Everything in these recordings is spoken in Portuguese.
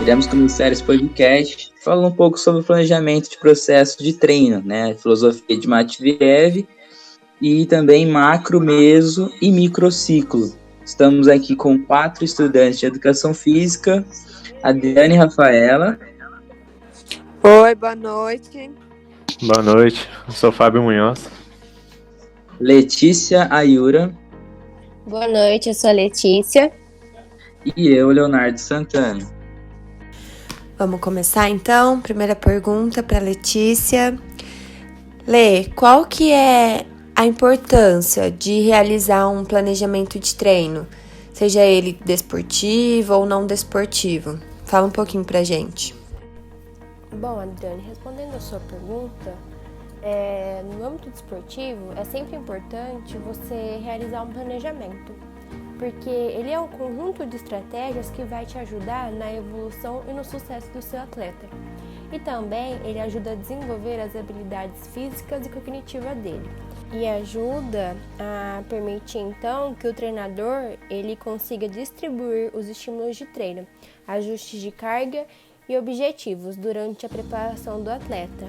Iremos começar esse podcast falando um pouco sobre o planejamento de processo de treino, né? Filosofia de Matveev e também macro, meso e microciclo. Estamos aqui com 4 estudantes de educação física, Adriane e Rafaela. Oi, boa noite. Boa noite, eu sou Fábio Munhoz. Letícia Ayura. Boa noite, eu sou a Letícia. E eu, Leonardo Santana. Vamos começar então? Primeira pergunta para Letícia. Lê, qual que é a importância de realizar um planejamento de treino? Seja ele desportivo ou não desportivo. Fala um pouquinho pra gente. Bom, Adriane, respondendo a sua pergunta, no âmbito desportivo é sempre importante você realizar um planejamento, porque ele é um conjunto de estratégias que vai te ajudar na evolução e no sucesso do seu atleta. E também ele ajuda a desenvolver as habilidades físicas e cognitivas dele. E ajuda a permitir então que o treinador ele consiga distribuir os estímulos de treino, ajustes de carga e objetivos durante a preparação do atleta.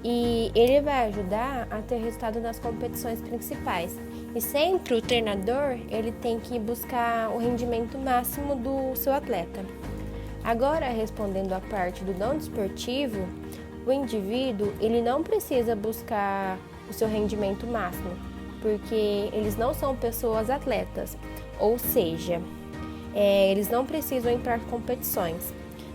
E ele vai ajudar a ter resultado nas competições principais. E sempre o treinador ele tem que buscar o rendimento máximo do seu atleta. Agora, respondendo a parte do não desportivo, o indivíduo ele não precisa buscar o seu rendimento máximo, porque eles não são pessoas atletas, ou seja, eles não precisam ir para competições,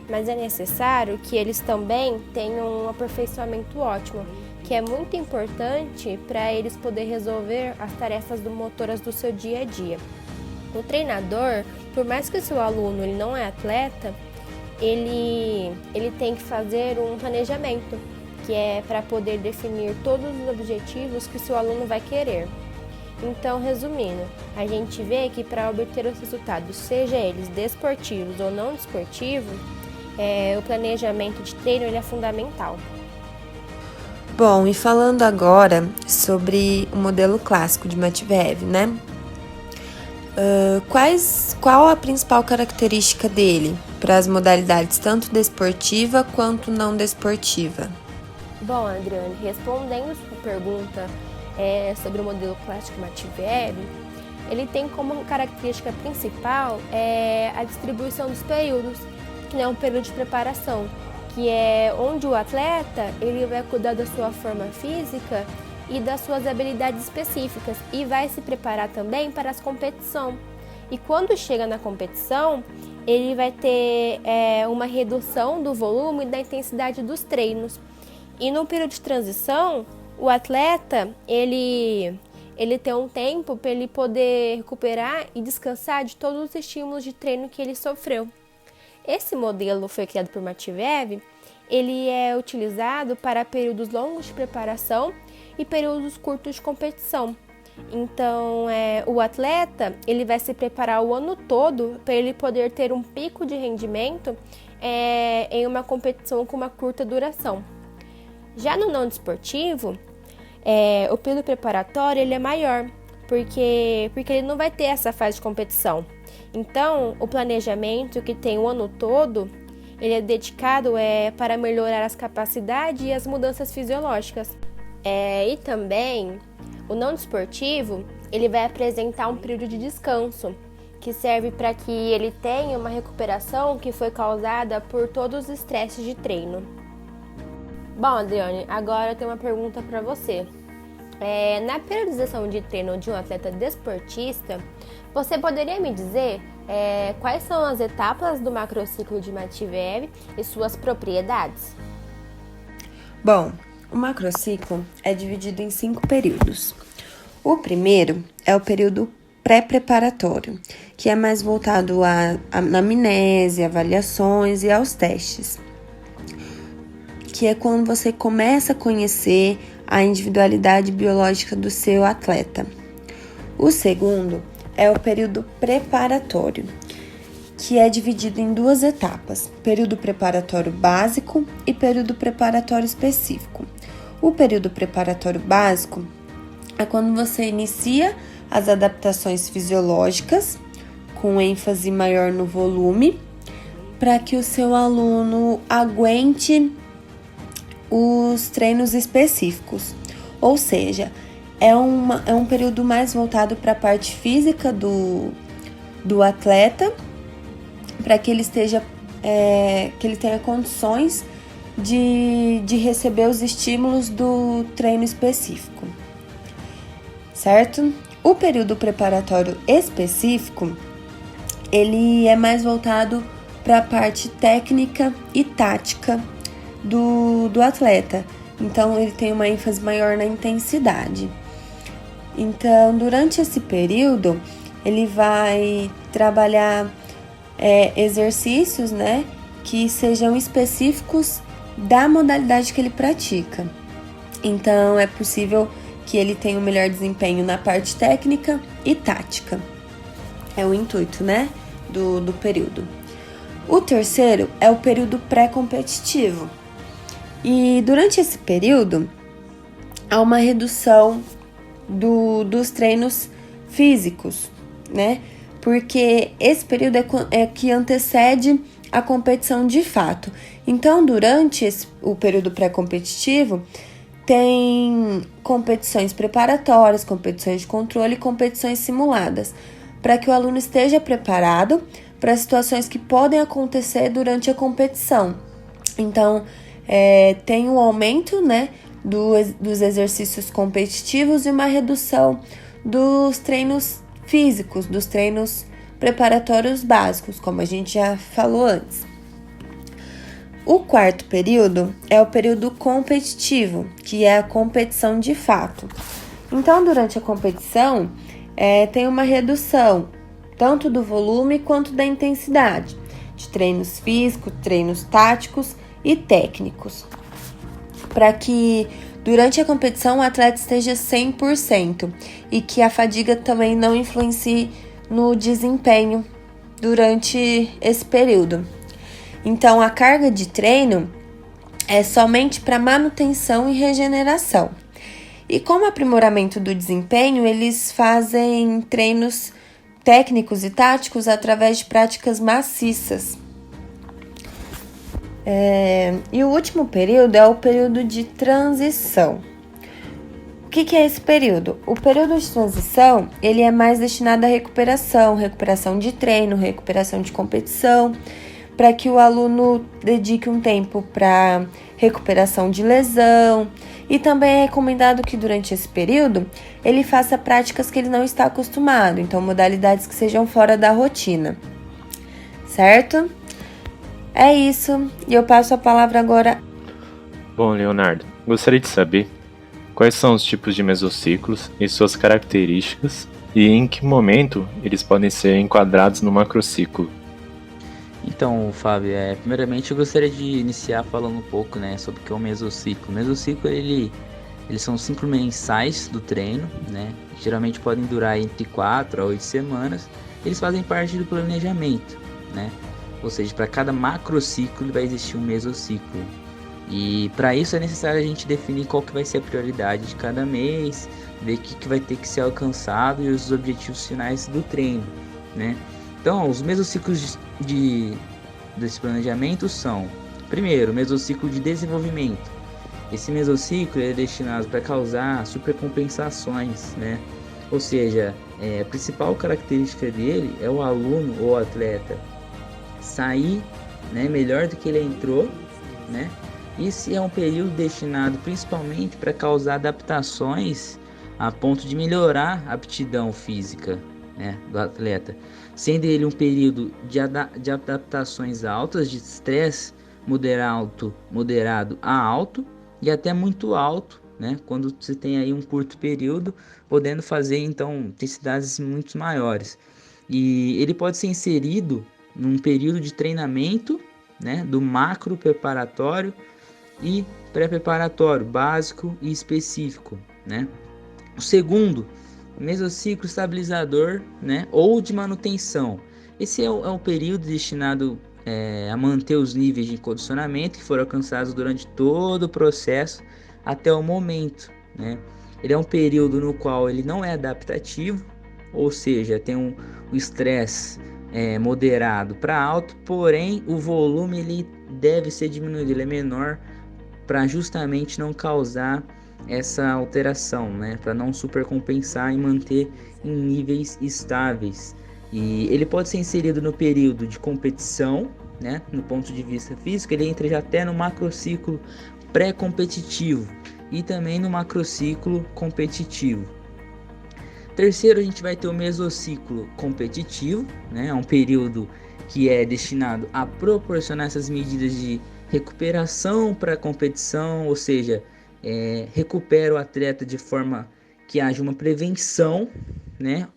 mas é necessário que eles também tenham um aperfeiçoamento ótimo, que é muito importante para eles poderem resolver as tarefas motoras do seu dia a dia. O treinador, por mais que o seu aluno ele não é atleta, ele tem que fazer um planejamento, que é para poder definir todos os objetivos que o seu aluno vai querer. Então, resumindo, a gente vê que para obter os resultados, seja eles desportivos ou não desportivos, o planejamento de treino ele é fundamental. Bom, e falando agora sobre o modelo clássico de Matveev, né? Qual a principal característica dele para as modalidades tanto desportiva quanto não desportiva? Bom, Adriane, respondendo a sua pergunta sobre o modelo clássico Matveev, ele tem como característica principal a distribuição dos períodos, que é um período de preparação, que é onde o atleta ele vai cuidar da sua forma física e das suas habilidades específicas e vai se preparar também para as competições. E quando chega na competição, ele vai ter uma redução do volume e da intensidade dos treinos. E no período de transição, o atleta ele tem um tempo para ele poder recuperar e descansar de todos os estímulos de treino que ele sofreu. Esse modelo foi criado por Matveev, ele é utilizado para períodos longos de preparação e períodos curtos de competição. Então, o atleta ele vai se preparar o ano todo para ele poder ter um pico de rendimento em uma competição com uma curta duração. Já no não desportivo, o período preparatório ele é maior, porque ele não vai ter essa fase de competição. Então, o planejamento que tem o ano todo, ele é dedicado para melhorar as capacidades e as mudanças fisiológicas. E também, o não desportivo, ele vai apresentar um período de descanso, que serve para que ele tenha uma recuperação que foi causada por todos os estresses de treino. Bom, Adriane, agora eu tenho uma pergunta para você. Na periodização de treino de um atleta desportista, você poderia me dizer quais são as etapas do macrociclo de Matveev e suas propriedades? Bom, o macrociclo é dividido em 5 períodos. O primeiro é o período pré-preparatório, que é mais voltado à anamnese, avaliações e aos testes, que é quando você começa a conhecer a individualidade biológica do seu atleta. O segundo é o período preparatório, que é dividido em 2 etapas, período preparatório básico e período preparatório específico. O período preparatório básico é quando você inicia as adaptações fisiológicas, com ênfase maior no volume, para que o seu aluno aguente os treinos específicos. Ou seja, é um período mais voltado para a parte física do atleta, para que ele que ele tenha condições de receber os estímulos do treino específico, certo? O período preparatório específico, ele é mais voltado para a parte técnica e tática do atleta. Então, ele tem uma ênfase maior na intensidade. Então, durante esse período, ele vai trabalhar exercícios, né, que sejam específicos da modalidade que ele pratica. Então, é possível que ele tenha um melhor desempenho na parte técnica e tática. É o intuito, né, do período. O terceiro é o período pré-competitivo. E durante esse período, há uma redução dos treinos físicos, né? Porque esse período é que antecede a competição de fato. Então, durante o período pré-competitivo, tem competições preparatórias, competições de controle e competições simuladas, para que o aluno esteja preparado para situações que podem acontecer durante a competição. Então, tem um aumento, né, dos exercícios competitivos e uma redução dos treinos físicos, dos treinos preparatórios básicos, como a gente já falou antes. O quarto período é o período competitivo, que é a competição de fato. Então, durante a competição, tem uma redução tanto do volume quanto da intensidade, de treinos físicos, treinos táticos e técnicos, para que durante a competição o atleta esteja 100% e que a fadiga também não influencie no desempenho durante esse período. Então, a carga de treino é somente para manutenção e regeneração. E como aprimoramento do desempenho, eles fazem treinos técnicos e táticos através de práticas maciças. E o último período é o período de transição. O que é esse período? O período de transição, ele é mais destinado à recuperação de treino, recuperação de competição, para que o aluno dedique um tempo para recuperação de lesão. E também é recomendado que durante esse período ele faça práticas que ele não está acostumado, então modalidades que sejam fora da rotina, certo? É isso, e eu passo a palavra agora. Bom, Leonardo, gostaria de saber quais são os tipos de mesociclos e suas características e em que momento eles podem ser enquadrados no macrociclo. Então, Fábio, primeiramente eu gostaria de iniciar falando um pouco, né, sobre o que é o mesociclo. O mesociclo, eles são ciclos mensais do treino, né, que geralmente podem durar entre 4 a 8 semanas. Eles fazem parte do planejamento, né, ou seja, para cada macrociclo vai existir um mesociclo. E para isso é necessário a gente definir qual que vai ser a prioridade de cada mês, ver o que vai ter que ser alcançado e os objetivos finais do treino, né. Então, os mesociclos desse planejamento são, primeiro, o mesociclo de desenvolvimento. Esse mesociclo é destinado para causar supercompensações, né? Ou seja, a principal característica dele é o aluno ou atleta sair, né, melhor do que ele entrou, né? Esse é um período destinado principalmente para causar adaptações a ponto de melhorar a aptidão física, né, do atleta, sendo ele um período de adaptações altas, de estresse moderado a alto e até muito alto, né, quando você tem aí um curto período, podendo fazer então intensidades muito maiores. E ele pode ser inserido num período de treinamento, né, do macro preparatório e pré-preparatório, básico e específico, né. O segundo, mesociclo estabilizador, né, ou de manutenção. Esse é um período destinado a manter os níveis de condicionamento que foram alcançados durante todo o processo até o momento, né. Ele é um período no qual ele não é adaptativo, ou seja, tem um estresse moderado para alto, porém o volume ele deve ser diminuído, ele é menor para justamente não causar essa alteração, né? Para não supercompensar e manter em níveis estáveis. E ele pode ser inserido no período de competição, né? No ponto de vista físico, ele entra já até no macrociclo pré-competitivo e também no macrociclo competitivo. Terceiro, a gente vai ter o mesociclo competitivo, né? É um período que é destinado a proporcionar essas medidas de recuperação para a competição, ou seja, recupera o atleta de forma que haja uma prevenção, né?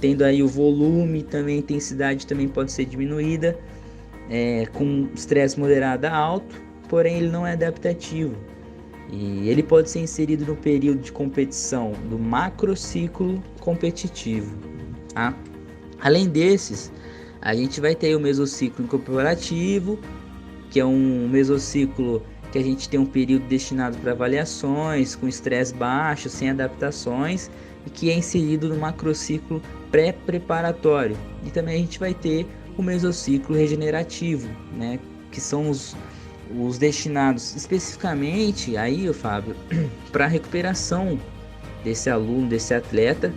Tendo aí o volume, também a intensidade também pode ser diminuída, com estresse moderado a alto, porém ele não é adaptativo. E ele pode ser inserido no período de competição do macrociclo competitivo, tá? Além desses, a gente vai ter o mesociclo incorporativo, que é um mesociclo que a gente tem um período destinado para avaliações, com estresse baixo, sem adaptações, e que é inserido no macrociclo pré-preparatório. E também a gente vai ter o mesociclo regenerativo, né? Que são os destinados especificamente aí, Fábio, para a recuperação desse aluno, desse atleta,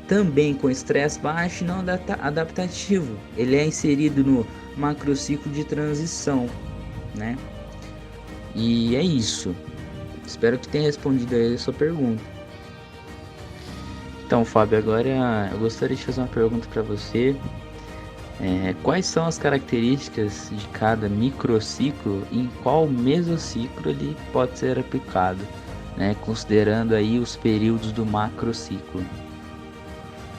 também com estresse baixo e não adaptativo. Ele é inserido no macrociclo de transição, né? E é isso. Espero que tenha respondido aí a sua pergunta. Então, Fábio, agora eu gostaria de fazer uma pergunta para você. Quais são as características de cada microciclo e em qual mesociclo ele pode ser aplicado, né, considerando aí os períodos do macrociclo?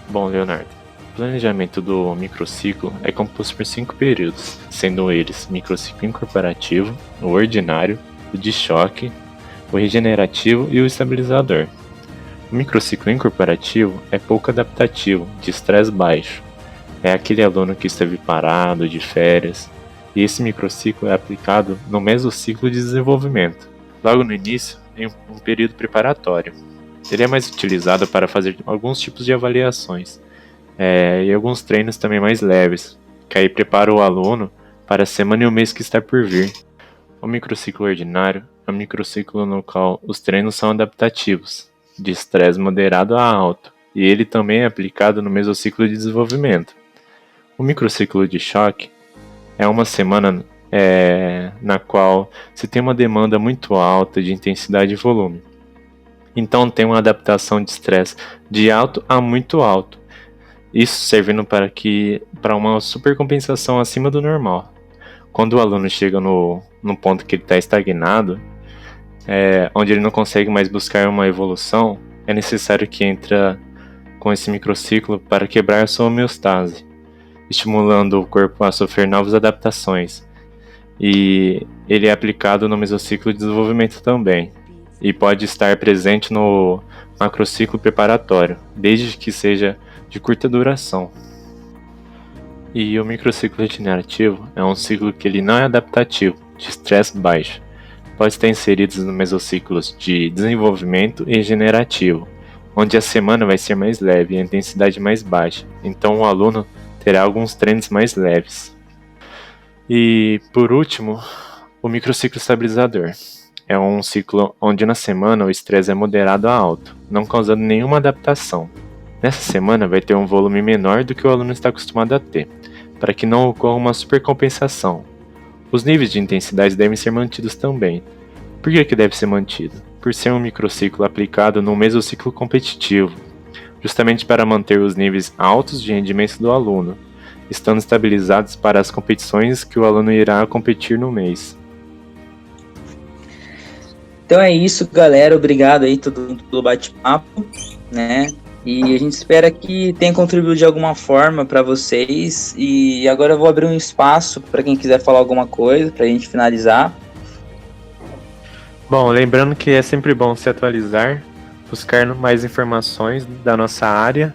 Bom, Leonardo, o planejamento do microciclo é composto por 5 períodos, sendo eles microciclo incorporativo, o ordinário, o de choque, o regenerativo e o estabilizador. O microciclo incorporativo é pouco adaptativo, de estresse baixo. É aquele aluno que esteve parado, de férias, e esse microciclo é aplicado no mesociclo de desenvolvimento, logo no início, em um período preparatório. Ele é mais utilizado para fazer alguns tipos de avaliações, e alguns treinos também mais leves, que aí prepara o aluno para a semana e o mês que está por vir. O microciclo ordinário é um microciclo no qual os treinos são adaptativos, de estresse moderado a alto, e ele também é aplicado no mesociclo de desenvolvimento. O microciclo de choque é uma semana na qual se tem uma demanda muito alta de intensidade e volume. Então tem uma adaptação de estresse de alto a muito alto. Isso servindo para uma supercompensação acima do normal. Quando o aluno chega no ponto que ele está estagnado, onde ele não consegue mais buscar uma evolução, é necessário que entre com esse microciclo para quebrar a sua homeostase, estimulando o corpo a sofrer novas adaptações. E ele é aplicado no mesociclo de desenvolvimento também, e pode estar presente no macrociclo preparatório, desde que seja de curta duração. E o microciclo regenerativo é um ciclo que ele não é adaptativo, de estresse baixo. Pode estar inserido nos mesociclos de desenvolvimento e regenerativo, onde a semana vai ser mais leve e a intensidade mais baixa, então o aluno terá alguns treinos mais leves. E, por último, o microciclo estabilizador. É um ciclo onde na semana o estresse é moderado a alto, não causando nenhuma adaptação. Nessa semana vai ter um volume menor do que o aluno está acostumado a ter, para que não ocorra uma supercompensação. Os níveis de intensidade devem ser mantidos também. Por que deve ser mantido? Por ser um microciclo aplicado no mesociclo competitivo, justamente para manter os níveis altos de rendimento do aluno, estando estabilizados para as competições que o aluno irá competir no mês. Então é isso, galera. Obrigado aí todo mundo pelo bate-papo, né? E a gente espera que tenha contribuído de alguma forma para vocês. E agora eu vou abrir um espaço para quem quiser falar alguma coisa, para a gente finalizar. Bom, lembrando que é sempre bom se atualizar, buscar mais informações da nossa área.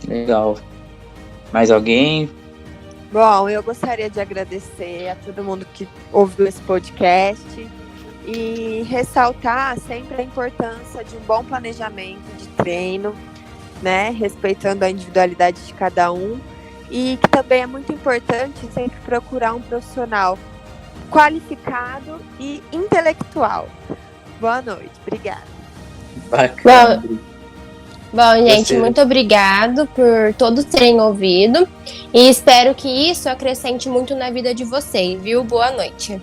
Legal. Mais alguém? Bom, eu gostaria de agradecer a todo mundo que ouviu esse podcast e ressaltar sempre a importância de um bom planejamento de treino né? Respeitando a individualidade de cada um. E que também é muito importante sempre procurar um profissional qualificado e intelectual. Boa noite, obrigada. Bacana. Bom, gente, muito obrigado por todos terem ouvido e espero que isso acrescente muito na vida de vocês, viu? Boa noite.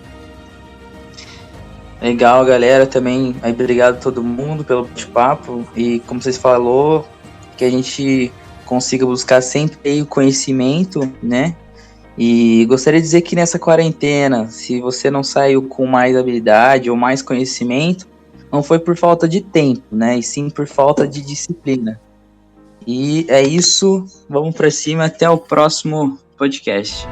Legal, galera, também obrigado a todo mundo pelo bate-papo e como vocês falou, que a gente consiga buscar sempre o conhecimento, né? E gostaria de dizer que nessa quarentena, se você não saiu com mais habilidade ou mais conhecimento, não foi por falta de tempo, né? E sim por falta de disciplina. E é isso, vamos para cima, até o próximo podcast.